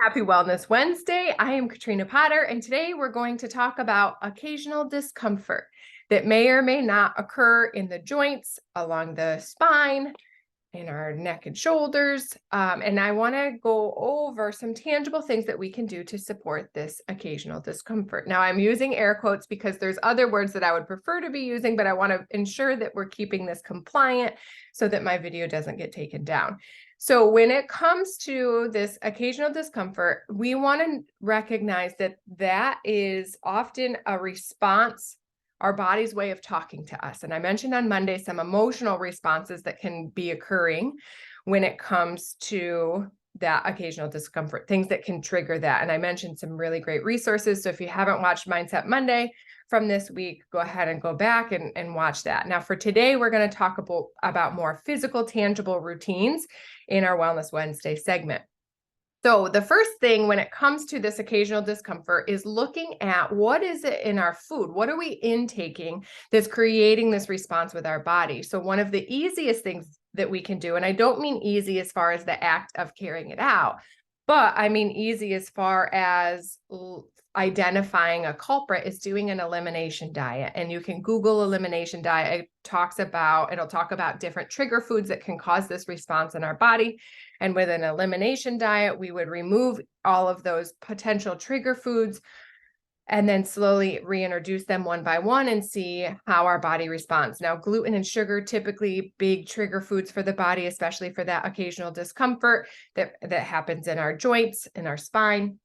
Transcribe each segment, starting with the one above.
Happy Wellness Wednesday. I am Katrina Potter, and today we're going to talk about occasional discomfort that may or may not occur in the joints, along the spine, in our neck and shoulders. And I want to go over some tangible things that we can do to support this occasional discomfort. Now, I'm using air quotes because there's other words that I would prefer to be using, but I want to ensure that we're keeping this compliant so that my video doesn't get taken down. So when it comes to this occasional discomfort, we want to recognize that that is often a response, our body's way of talking to us. And I mentioned on Monday some emotional responses that can be occurring when it comes to that occasional discomfort, things that can trigger that. And I mentioned some really great resources. So if you haven't watched Mindset Monday from this week, go ahead and go back and watch that. Now, for today, we're going to talk about more physical, tangible routines in our Wellness Wednesday segment. So the first thing when it comes to this occasional discomfort is looking at what is it in our food? What are we intaking that's creating this response with our body? So one of the easiest things that we can do, and I don't mean easy as far as the act of carrying it out, but I mean easy as far as identifying a culprit, is doing an elimination diet. And you can Google elimination diet. It'll talk about different trigger foods that can cause this response in our body. And with an elimination diet, we would remove all of those potential trigger foods and then slowly reintroduce them one by one and see how our body responds. Now, gluten and sugar, typically big trigger foods for the body, especially for that occasional discomfort that happens in our joints, in our spine.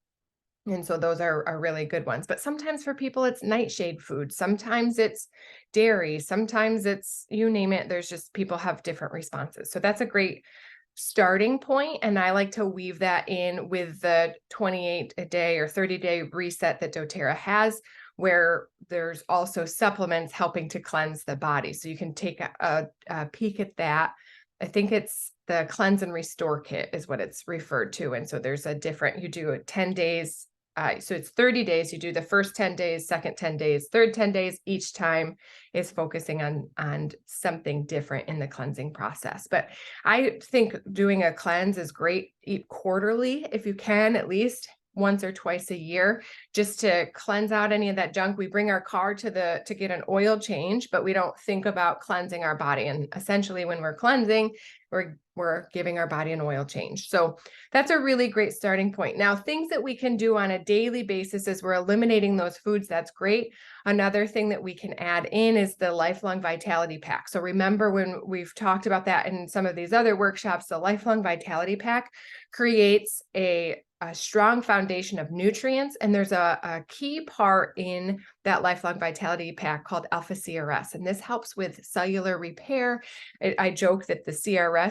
And so those are really good ones. But sometimes for people, it's nightshade food. Sometimes it's dairy. Sometimes it's, you name it. There's just, people have different responses. So that's a great starting point. And I like to weave that in with the 28-day or 30-day reset that doTERRA has, where there's also supplements helping to cleanse the body. So you can take a peek at that. I think it's the Cleanse and Restore Kit is what it's referred to. And so there's you do a 10 days. So it's 30 days. You do the first 10 days, second 10 days, third 10 days. Each time is focusing on something different in the cleansing process. But I think doing a cleanse is great. Eat quarterly if you can, at least once or twice a year, just to cleanse out any of that junk. We bring our car to get an oil change, but we don't think about cleansing our body. And essentially when we're cleansing, we're giving our body an oil change. So that's a really great starting point. Now, things that we can do on a daily basis as we're eliminating those foods, that's great. Another thing that we can add in is the Lifelong Vitality Pack. So remember when we've talked about that in some of these other workshops, the Lifelong Vitality Pack creates a strong foundation of nutrients. And there's a key part in that Lifelong Vitality Pack called alpha CRS. And this helps with cellular repair. I joke that the CRS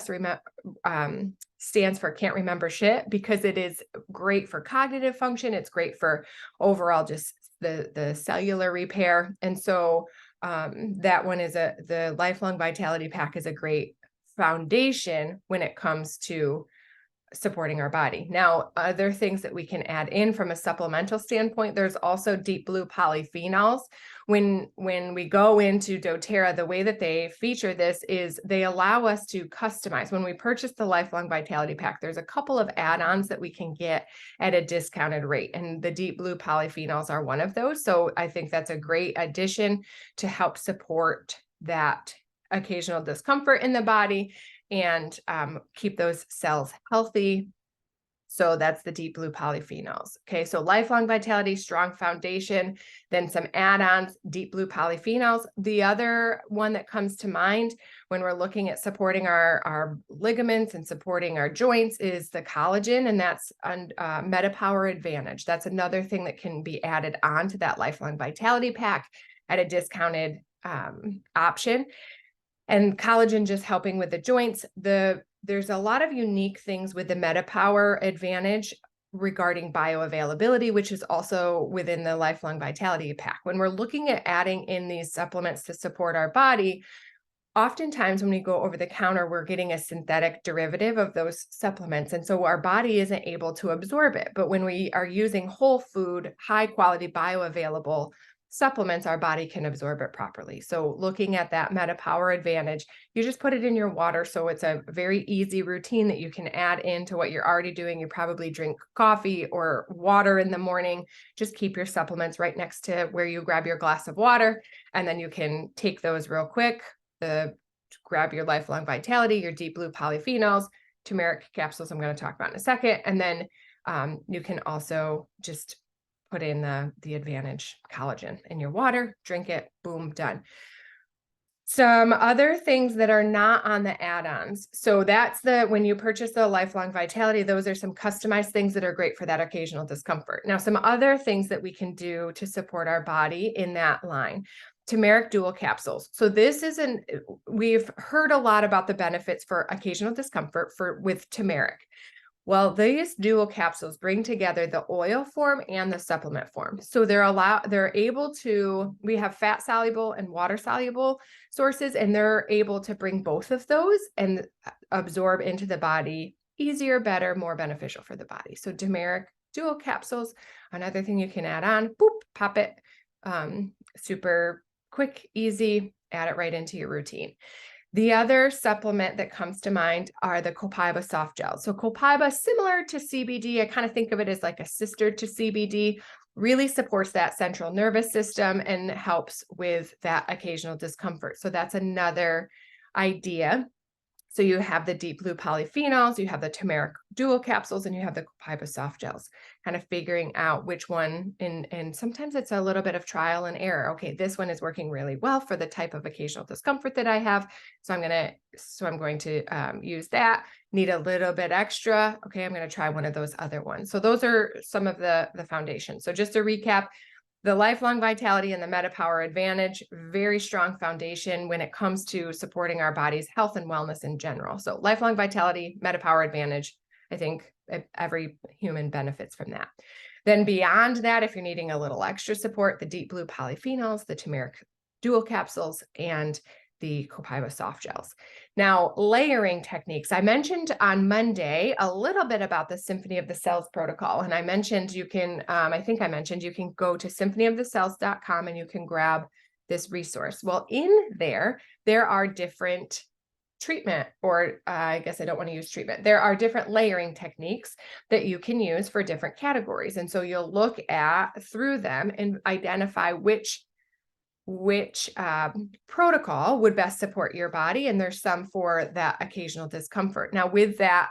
stands for can't remember shit, because it is great for cognitive function. It's great for overall just the cellular repair. And so that one is the Lifelong Vitality Pack is a great foundation when it comes to supporting our body. Now, other things that we can add in from a supplemental standpoint, there's also deep blue polyphenols. When we go into doTERRA, the way that they feature this is they allow us to customize. When we purchase the Lifelong Vitality Pack, there's a couple of add-ons that we can get at a discounted rate, and the deep blue polyphenols are one of those. So I think that's a great addition to help support that occasional discomfort in the body and keep those cells healthy. So that's the deep blue polyphenols. Okay, so lifelong vitality, strong foundation, then some add-ons, deep blue polyphenols. The other one that comes to mind when we're looking at supporting our ligaments and supporting our joints is the collagen, and that's MetaPower Advantage. That's another thing that can be added on to that lifelong vitality pack at a discounted option. And collagen just helping with the joints. There's a lot of unique things with the MetaPower Advantage regarding bioavailability, which is also within the Lifelong Vitality Pack. When we're looking at adding in these supplements to support our body, oftentimes when we go over the counter, we're getting a synthetic derivative of those supplements. And so our body isn't able to absorb it. But when we are using whole food, high quality, bioavailable supplements, our body can absorb it properly. So looking at that Meta Power Advantage, you just put it in your water. So it's a very easy routine that you can add into what you're already doing. You probably drink coffee or water in the morning. Just keep your supplements right next to where you grab your glass of water, and then you can take those real quick. Grab your Lifelong Vitality, your Deep Blue polyphenols, turmeric capsules I'm going to talk about in a second. And then you can also just put in the Advantage collagen in your water, drink it, boom, done. Some other things that are not on the add-ons. So that's when you purchase the Lifelong Vitality, those are some customized things that are great for that occasional discomfort. Now, some other things that we can do to support our body in that line. Turmeric dual capsules. So we've heard a lot about the benefits for occasional discomfort with turmeric. Well, these dual capsules bring together the oil form and the supplement form. So we have fat soluble and water soluble sources, and they're able to bring both of those and absorb into the body easier, better, more beneficial for the body. So turmeric dual capsules, another thing you can add on, boop, pop it, super quick, easy, add it right into your routine. The other supplement that comes to mind are the Copaiba soft gels. So Copaiba, similar to CBD, I kind of think of it as like a sister to CBD, really supports that central nervous system and helps with that occasional discomfort. So that's another idea. So you have the Deep Blue polyphenols, you have the turmeric dual capsules, and you have the Copaiba soft gels, kind of figuring out which one, and sometimes it's a little bit of trial and error. Okay, this one is working really well for the type of occasional discomfort that I have. So I'm going to use that. Need a little bit extra. Okay, I'm going to try one of those other ones. So those are some of the foundations. So just to recap, the Lifelong Vitality and the Meta Power Advantage, very strong foundation when it comes to supporting our body's health and wellness in general. So Lifelong Vitality, Meta Power Advantage, I think every human benefits from that. Then beyond that, if you're needing a little extra support, the Deep Blue polyphenols, the turmeric dual capsules, and the Copaiba soft gels. Now, layering techniques. I mentioned on Monday a little bit about the Symphony of the Cells protocol. And I mentioned you can go to symphonyofthecells.com and you can grab this resource. Well, in there are different treatment, or I guess I don't want to use treatment. There are different layering techniques that you can use for different categories. And so you'll look through them and identify which protocol would best support your body. And there's some for that occasional discomfort. Now, with that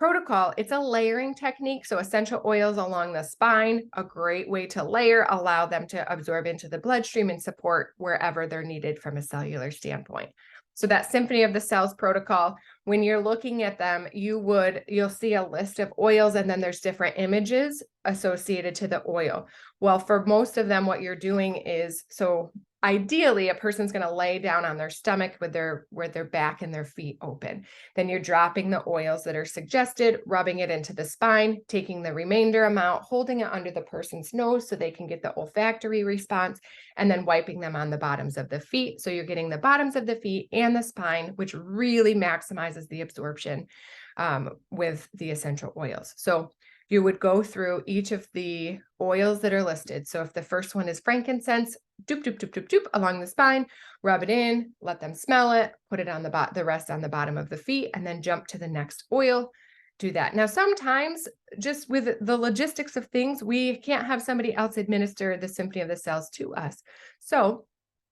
protocol, it's a layering technique. So essential oils along the spine, a great way to layer, allow them to absorb into the bloodstream and support wherever they're needed from a cellular standpoint. So that Symphony of the Cells protocol, when you're looking at them, you'll see a list of oils, and then there's different images associated to the oil. Well, for most of them, what you're doing is, so ideally, a person's going to lay down on their stomach with their back and their feet open. Then you're dropping the oils that are suggested, rubbing it into the spine, taking the remainder amount, holding it under the person's nose so they can get the olfactory response, and then wiping them on the bottoms of the feet. So you're getting the bottoms of the feet and the spine, which really maximizes the absorption with the essential oils. So you would go through each of the oils that are listed. So if the first one is frankincense, doop, doop, doop, doop, doop, along the spine, rub it in, let them smell it, put it on the rest on the bottom of the feet, and then jump to the next oil. Do that. Now, sometimes just with the logistics of things, we can't have somebody else administer the Symphony of the Cells to us. So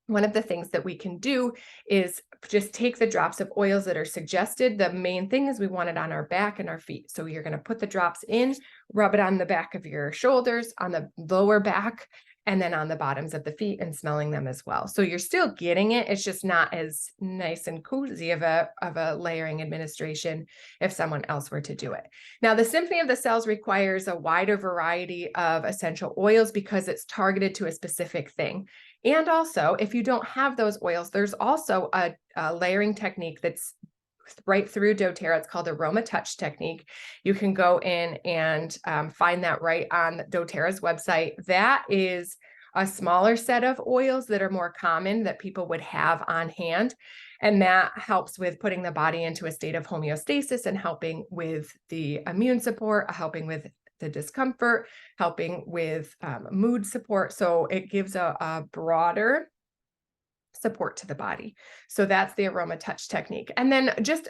one of the things that we can do is just take the drops of oils that are suggested. The main thing is we want it on our back and our feet. So you're going to put the drops in, rub it on the back of your shoulders, on the lower back, and then on the bottoms of the feet, and smelling them as well. So you're still getting it. It's just not as nice and cozy of a layering administration if someone else were to do it. Now, the Symphony of the Cells requires a wider variety of essential oils because it's targeted to a specific thing. And also, if you don't have those oils, there's also a layering technique that's right through doTERRA. It's called Aroma Touch technique. You can go in and find that right on doTERRA's website. That is a smaller set of oils that are more common that people would have on hand. And that helps with putting the body into a state of homeostasis and helping with the immune support, helping with the discomfort, helping with mood support. So it gives a broader support to the body. So that's the aroma touch technique. And then just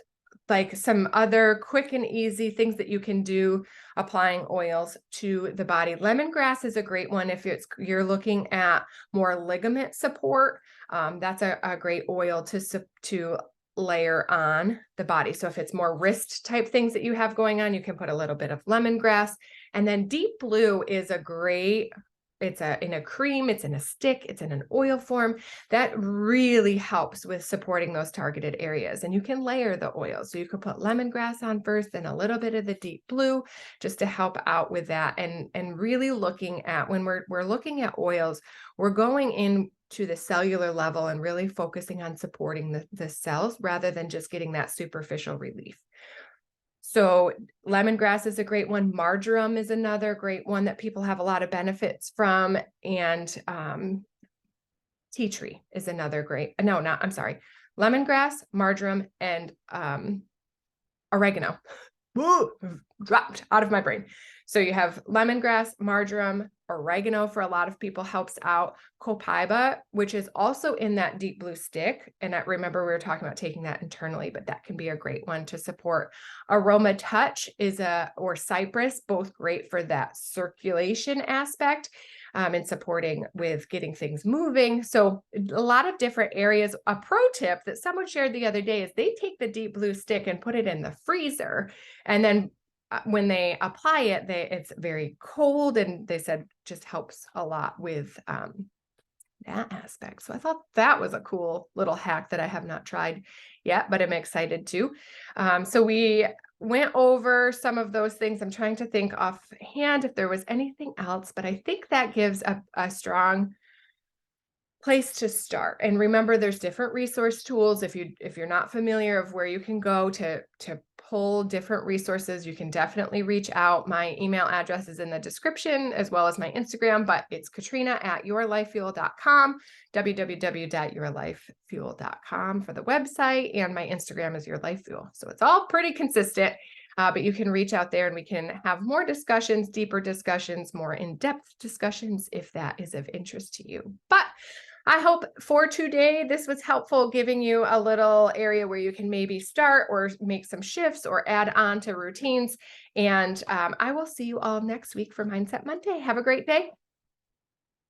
like some other quick and easy things that you can do applying oils to the body. Lemongrass is a great one if you're looking at more ligament support. That's a great oil to layer on the body. So if it's more wrist type things that you have going on, you can put a little bit of lemongrass. And then deep blue is a great, it's in a cream, it's in a stick, it's in an oil form. That really helps with supporting those targeted areas. And you can layer the oils. So you could put lemongrass on first, then a little bit of the deep blue just to help out with that. And really looking at, when we're looking at oils, we're going in to the cellular level and really focusing on supporting the cells rather than just getting that superficial relief. So lemongrass is a great one. Marjoram is another great one that people have a lot of benefits from. And tea tree is another great, no, not, I'm sorry. Lemongrass, marjoram, and oregano. Woo, dropped out of my brain. So you have lemongrass, marjoram, oregano for a lot of people helps out. Copaiba, which is also in that deep blue stick. And I remember we were talking about taking that internally, but that can be a great one to support. Aroma touch or cypress, both great for that circulation aspect. And supporting with getting things moving. So a lot of different areas. A pro tip that someone shared the other day is they take the deep blue stick and put it in the freezer. And then when they apply it, it's very cold. And they said just helps a lot with that aspect. So I thought that was a cool little hack that I have not tried yet, but I'm excited to. So we went over some of those things. I'm trying to think offhand if there was anything else, but I think that gives a strong place to start. And remember, there's different resource tools. If you're not familiar of where you can go to pull different resources, you can definitely reach out. My email address is in the description as well as my Instagram, but it's Katrina@yourlifefuel.com, www.yourlifefuel.com for the website, and my Instagram is Your Life Fuel. So it's all pretty consistent, but you can reach out there and we can have more discussions, deeper discussions, more in-depth discussions if that is of interest to you. But I hope for today this was helpful, giving you a little area where you can maybe start or make some shifts or add on to routines. And I will see you all next week for Mindset Monday. Have a great day.